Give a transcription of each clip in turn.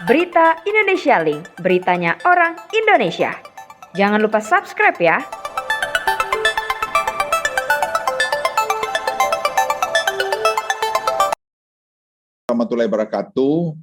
Berita Indonesia Link, beritanya orang Indonesia. Jangan lupa subscribe ya. Warahmatullahi wabarakatuh,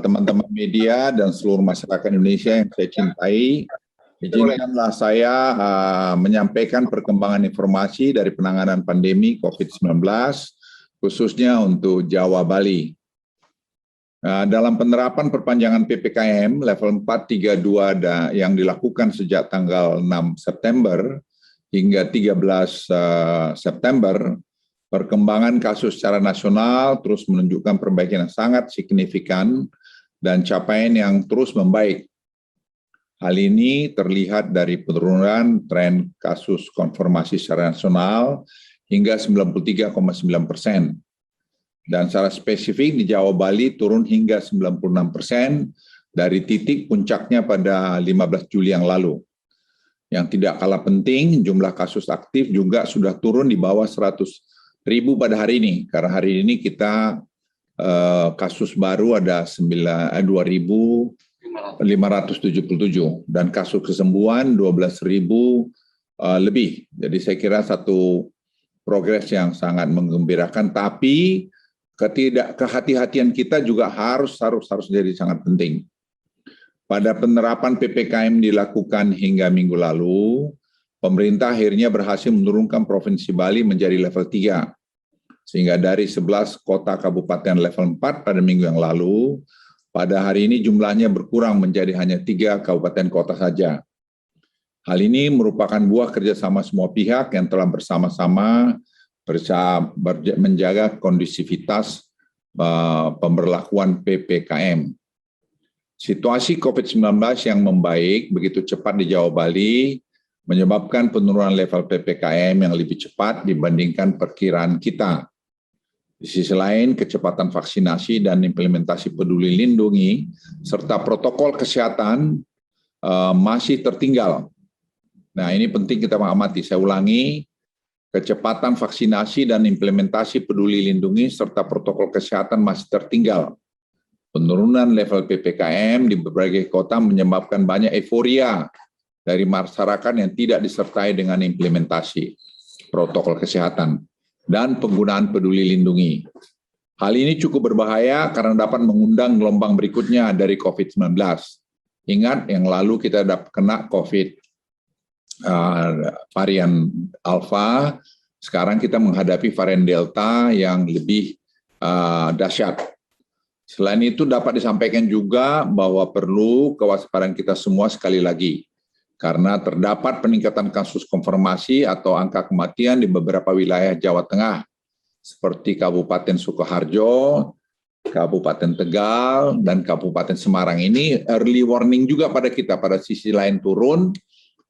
teman-teman media dan seluruh masyarakat Indonesia yang saya cintai. Izinkanlah saya menyampaikan perkembangan informasi dari penanganan pandemi COVID-19, khususnya untuk Jawa Bali. Dalam penerapan perpanjangan PPKM level 4, 3, 2 yang dilakukan sejak tanggal 6 September hingga 13 September, perkembangan kasus secara nasional terus menunjukkan perbaikan yang sangat signifikan dan capaian yang terus membaik. Hal ini terlihat dari penurunan tren kasus konfirmasi secara nasional hingga 93,9%. Dan secara spesifik di Jawa Bali turun hingga 96% dari titik puncaknya pada 15 Juli yang lalu. Yang tidak kalah penting, jumlah kasus aktif juga sudah turun di bawah 100.000 pada hari ini. Karena hari ini kita kasus baru ada 2.577 dan kasus kesembuhan 12.000 lebih. Jadi saya kira satu progres yang sangat menggembirakan, tapi kehati-hatian kita juga harus jadi sangat penting. Pada penerapan PPKM dilakukan hingga minggu lalu, pemerintah akhirnya berhasil menurunkan Provinsi Bali menjadi level 3. Sehingga dari 11 kota kabupaten level 4 pada minggu yang lalu, pada hari ini jumlahnya berkurang menjadi hanya 3 kabupaten kota saja. Hal ini merupakan buah kerjasama semua pihak yang telah bersama-sama menjaga kondusivitas pemberlakuan PPKM. Situasi COVID-19 yang membaik begitu cepat di Jawa Bali menyebabkan penurunan level PPKM yang lebih cepat dibandingkan perkiraan kita. Di sisi lain, kecepatan vaksinasi dan implementasi Peduli Lindungi serta protokol kesehatan masih tertinggal. Nah, ini penting kita mengamati. Saya ulangi, kecepatan vaksinasi dan implementasi Peduli Lindungi serta protokol kesehatan masih tertinggal. Penurunan level PPKM di berbagai kota menyebabkan banyak euforia dari masyarakat yang tidak disertai dengan implementasi protokol kesehatan dan penggunaan Peduli Lindungi. Hal ini cukup berbahaya karena dapat mengundang gelombang berikutnya dari COVID-19. Ingat, yang lalu kita kena COVID varian Alpha, sekarang kita menghadapi varian Delta yang lebih dahsyat. Selain itu dapat disampaikan juga bahwa perlu kewaspadaan kita semua sekali lagi, karena terdapat peningkatan kasus konfirmasi atau angka kematian di beberapa wilayah Jawa Tengah, seperti Kabupaten Sukoharjo, Kabupaten Tegal, dan Kabupaten Semarang. Ini early warning juga pada kita, pada sisi lain turun,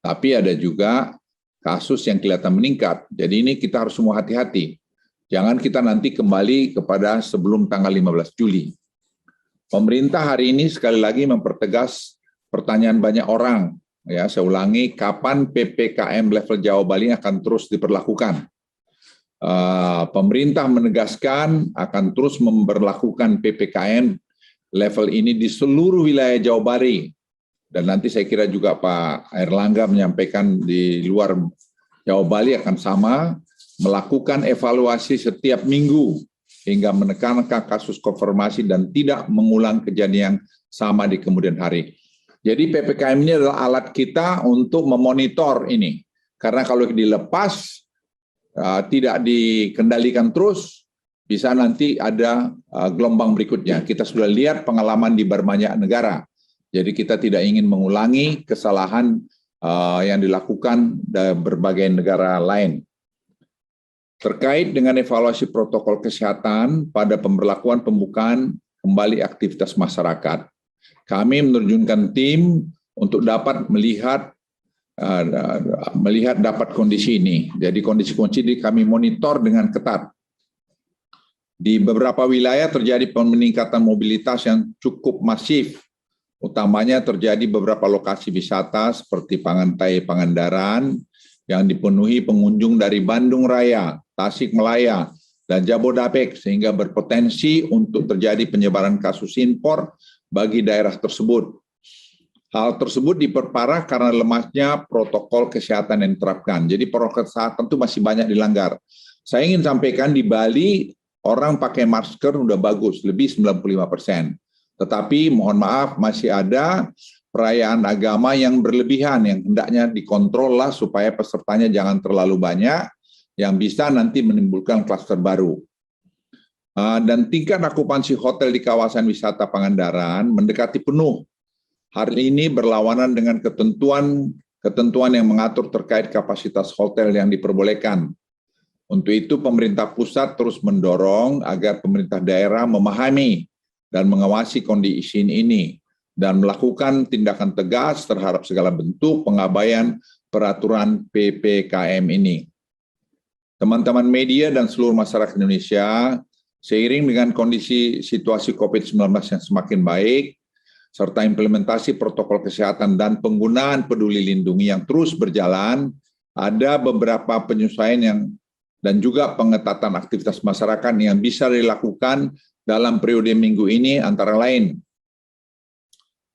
tapi ada juga kasus yang kelihatan meningkat. Jadi ini kita harus semua hati-hati. Jangan kita nanti kembali kepada sebelum tanggal 15 Juli. Pemerintah hari ini sekali lagi mempertegas pertanyaan banyak orang. Ya, saya ulangi, kapan PPKM level Jawa Bali akan terus diberlakukan? Pemerintah menegaskan akan terus memberlakukan PPKM level ini di seluruh wilayah Jawa Bali. Dan nanti saya kira juga Pak Airlangga menyampaikan di luar Jawa Bali akan sama, melakukan evaluasi setiap minggu hingga menekan kasus konfirmasi dan tidak mengulang kejadian yang sama di kemudian hari. Jadi PPKM ini adalah alat kita untuk memonitor ini. Karena kalau dilepas, tidak dikendalikan terus, bisa nanti ada gelombang berikutnya. Kita sudah lihat pengalaman di berbanyak negara. Jadi kita tidak ingin mengulangi kesalahan yang dilakukan di berbagai negara lain. Terkait dengan evaluasi protokol kesehatan pada pemberlakuan pembukaan kembali aktivitas masyarakat, kami menerjunkan tim untuk dapat melihat dapat kondisi ini. Jadi kondisi ini kami monitor dengan ketat. Di beberapa wilayah terjadi peningkatan mobilitas yang cukup masif. Utamanya terjadi beberapa lokasi wisata seperti Pangantai Pangandaran yang dipenuhi pengunjung dari Bandung Raya, Tasikmalaya, dan Jabodetabek sehingga berpotensi untuk terjadi penyebaran kasus impor bagi daerah tersebut. Hal tersebut diperparah karena lemahnya protokol kesehatan yang diterapkan. Jadi protokol kesehatan itu masih banyak dilanggar. Saya ingin sampaikan di Bali orang pakai masker udah bagus, lebih 95%. Tetapi mohon maaf masih ada perayaan agama yang berlebihan yang hendaknya dikontrol lah supaya pesertanya jangan terlalu banyak yang bisa nanti menimbulkan klaster baru. Dan tingkat okupansi hotel di kawasan wisata Pangandaran mendekati penuh. Hari ini berlawanan dengan ketentuan yang mengatur terkait kapasitas hotel yang diperbolehkan. Untuk itu pemerintah pusat terus mendorong agar pemerintah daerah memahami dan mengawasi kondisi ini dan melakukan tindakan tegas terhadap segala bentuk pengabaian peraturan PPKM ini. Teman-teman media dan seluruh masyarakat Indonesia, seiring dengan kondisi situasi COVID-19 yang semakin baik, serta implementasi protokol kesehatan dan penggunaan peduli lindungi yang terus berjalan, ada beberapa penyesuaian dan juga pengetatan aktivitas masyarakat yang bisa dilakukan dalam periode minggu ini antara lain.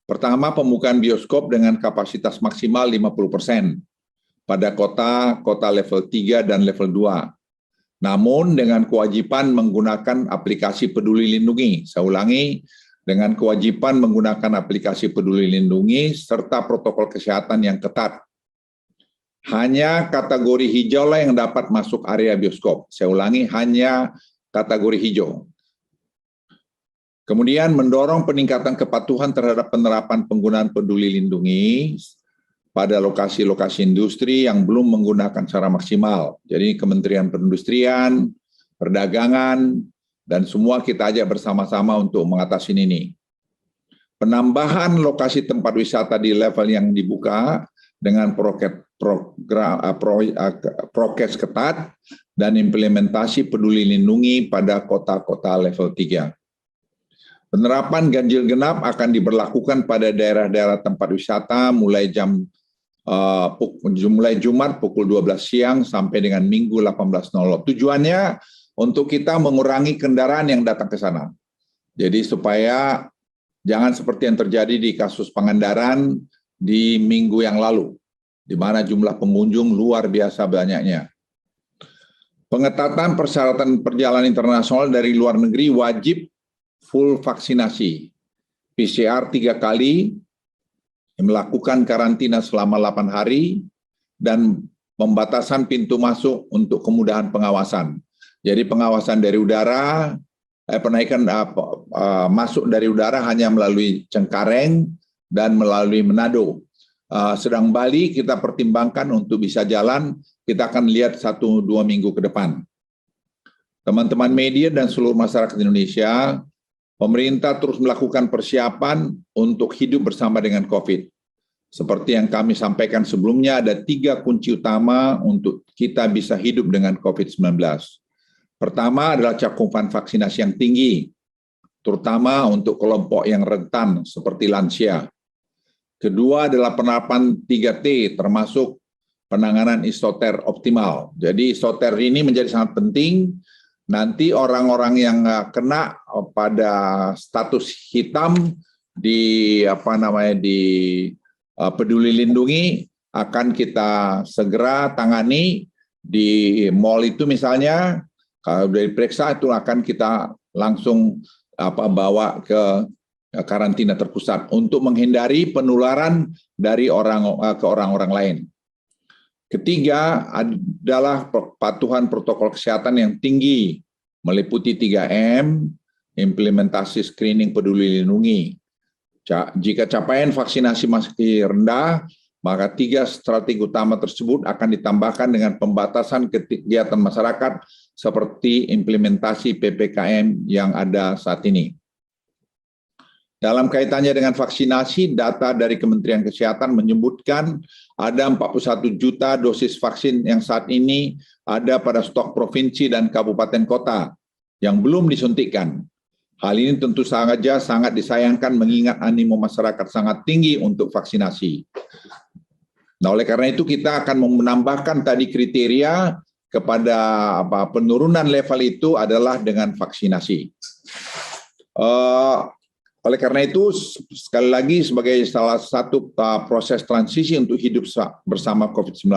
Pertama, pembukaan bioskop dengan kapasitas maksimal 50% pada kota level 3 dan level 2. Namun dengan kewajiban menggunakan aplikasi peduli lindungi. Saya ulangi, dengan kewajiban menggunakan aplikasi peduli lindungi serta protokol kesehatan yang ketat. Hanya kategori hijau lah yang dapat masuk area bioskop. Saya ulangi, hanya kategori hijau. Kemudian mendorong peningkatan kepatuhan terhadap penerapan penggunaan peduli lindungi pada lokasi-lokasi industri yang belum menggunakan secara maksimal. Jadi Kementerian Perindustrian, Perdagangan, dan semua kita ajak bersama-sama untuk mengatasi ini. Penambahan lokasi tempat wisata di level yang dibuka dengan prokes ketat dan implementasi peduli lindungi pada kota-kota level 3. Penerapan ganjil genap akan diberlakukan pada daerah-daerah tempat wisata mulai Jumat pukul 12 siang sampai dengan Minggu 18.00. Tujuannya untuk kita mengurangi kendaraan yang datang ke sana. Jadi supaya jangan seperti yang terjadi di kasus Pangandaran di minggu yang lalu, di mana jumlah pengunjung luar biasa banyaknya. Pengetatan persyaratan perjalanan internasional dari luar negeri wajib full vaksinasi, PCR 3 kali, melakukan karantina selama 8 hari, dan pembatasan pintu masuk untuk kemudahan pengawasan. Jadi pengawasan dari udara, penaikan masuk dari udara hanya melalui Cengkareng dan melalui Manado. Sedang Bali kita pertimbangkan untuk bisa jalan, kita akan lihat 1-2 minggu ke depan. Teman-teman media dan seluruh masyarakat Indonesia, pemerintah terus melakukan persiapan untuk hidup bersama dengan COVID. Seperti yang kami sampaikan sebelumnya, ada 3 kunci utama untuk kita bisa hidup dengan COVID-19. Pertama adalah cakupan vaksinasi yang tinggi, terutama untuk kelompok yang rentan seperti lansia. Kedua adalah penerapan 3T, termasuk penanganan isoter optimal. Jadi isoter ini menjadi sangat penting. Nanti orang-orang yang kena pada status hitam di peduli lindungi akan kita segera tangani di mall itu misalnya. Kalau dari periksa itu akan kita langsung bawa ke karantina terpusat untuk menghindari penularan dari orang-orang lain. Ketiga adalah kepatuhan protokol kesehatan yang tinggi, meliputi 3M, implementasi screening peduli lindungi. Jika capaian vaksinasi masih rendah, maka 3 strategi utama tersebut akan ditambahkan dengan pembatasan kegiatan masyarakat seperti implementasi PPKM yang ada saat ini. Dalam kaitannya dengan vaksinasi, data dari Kementerian Kesehatan menyebutkan ada 41 juta dosis vaksin yang saat ini ada pada stok provinsi dan kabupaten kota yang belum disuntikkan. Hal ini tentu saja sangat disayangkan mengingat animo masyarakat sangat tinggi untuk vaksinasi. Nah, oleh karena itu kita akan menambahkan tadi kriteria kepada penurunan level itu adalah dengan vaksinasi. Oleh karena itu, sekali lagi sebagai salah satu proses transisi untuk hidup bersama COVID-19,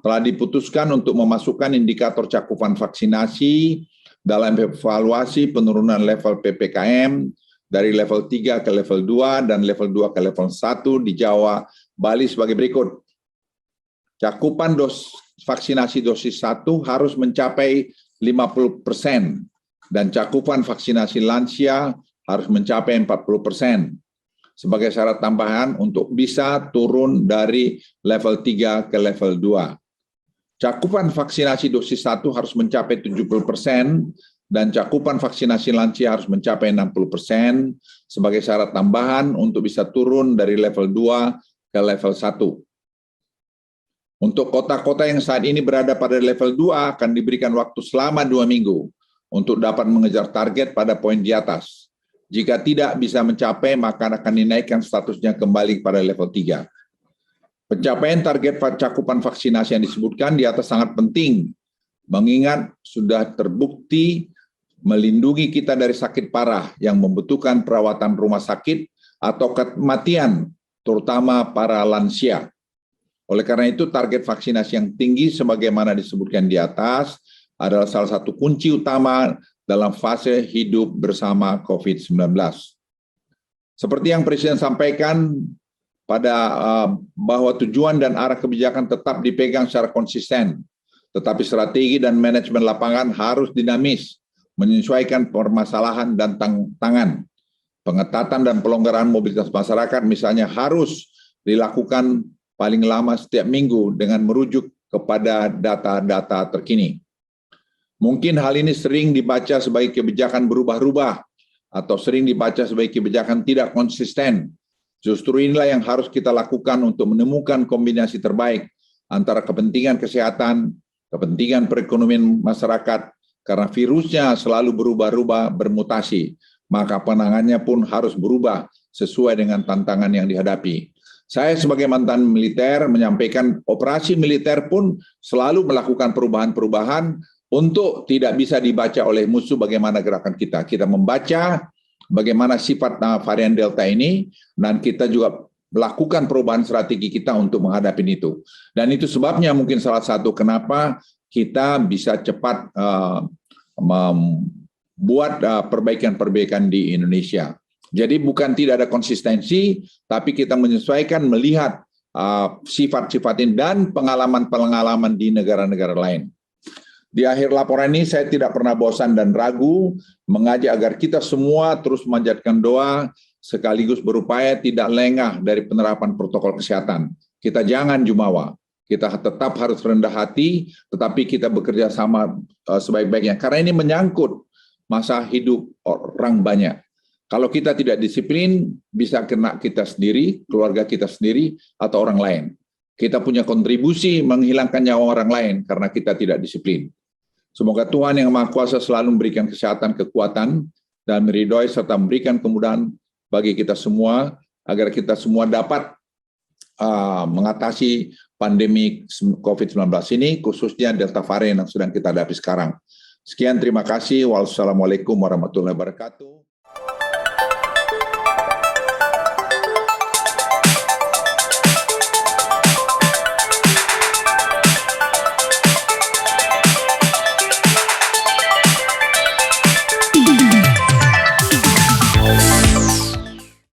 telah diputuskan untuk memasukkan indikator cakupan vaksinasi dalam evaluasi penurunan level PPKM dari level 3 ke level 2 dan level 2 ke level 1 di Jawa, Bali sebagai berikut. Cakupan vaksinasi dosis 1 harus mencapai 50% dan cakupan vaksinasi lansia harus mencapai 40% sebagai syarat tambahan untuk bisa turun dari level 3 ke level 2. Cakupan vaksinasi dosis 1 harus mencapai 70% dan cakupan vaksinasi lansia harus mencapai 60% sebagai syarat tambahan untuk bisa turun dari level 2 ke level 1. Untuk kota-kota yang saat ini berada pada level 2 akan diberikan waktu selama 2 minggu untuk dapat mengejar target pada poin di atas. Jika tidak bisa mencapai, maka akan dinaikkan statusnya kembali pada level 3. Pencapaian target cakupan vaksinasi yang disebutkan di atas sangat penting, mengingat sudah terbukti melindungi kita dari sakit parah yang membutuhkan perawatan rumah sakit atau kematian, terutama para lansia. Oleh karena itu, target vaksinasi yang tinggi sebagaimana disebutkan di atas adalah salah satu kunci utama dalam fase hidup bersama COVID-19. Seperti yang Presiden sampaikan bahwa tujuan dan arah kebijakan tetap dipegang secara konsisten, tetapi strategi dan manajemen lapangan harus dinamis, menyesuaikan permasalahan dan tantangan. Pengetatan dan pelonggaran mobilitas masyarakat misalnya harus dilakukan paling lama setiap minggu dengan merujuk kepada data-data terkini. Mungkin hal ini sering dibaca sebagai kebijakan berubah-ubah atau sering dibaca sebagai kebijakan tidak konsisten. Justru inilah yang harus kita lakukan untuk menemukan kombinasi terbaik antara kepentingan kesehatan, kepentingan perekonomian masyarakat, karena virusnya selalu berubah-ubah, bermutasi, maka penanganannya pun harus berubah sesuai dengan tantangan yang dihadapi. Saya sebagai mantan militer menyampaikan operasi militer pun selalu melakukan perubahan-perubahan untuk tidak bisa dibaca oleh musuh bagaimana gerakan kita. Kita membaca bagaimana sifat varian Delta ini, dan kita juga melakukan perubahan strategi kita untuk menghadapi itu. Dan itu sebabnya mungkin salah satu kenapa kita bisa cepat membuat perbaikan-perbaikan di Indonesia. Jadi bukan tidak ada konsistensi, tapi kita menyesuaikan melihat sifat-sifat ini dan pengalaman-pengalaman di negara-negara lain. Di akhir laporan ini saya tidak pernah bosan dan ragu mengajak agar kita semua terus memanjatkan doa sekaligus berupaya tidak lengah dari penerapan protokol kesehatan. Kita jangan jumawa, kita tetap harus rendah hati, tetapi kita bekerja sama sebaik-baiknya. Karena ini menyangkut masa hidup orang banyak. Kalau kita tidak disiplin, bisa kena kita sendiri, keluarga kita sendiri, atau orang lain. Kita punya kontribusi menghilangkan nyawa orang lain karena kita tidak disiplin. Semoga Tuhan Yang Maha Kuasa selalu memberikan kesehatan, kekuatan, dan meridhoi serta memberikan kemudahan bagi kita semua, agar kita semua dapat mengatasi pandemi COVID-19 ini, khususnya Delta varian yang sedang kita hadapi sekarang. Sekian, terima kasih. Wassalamualaikum warahmatullahi wabarakatuh.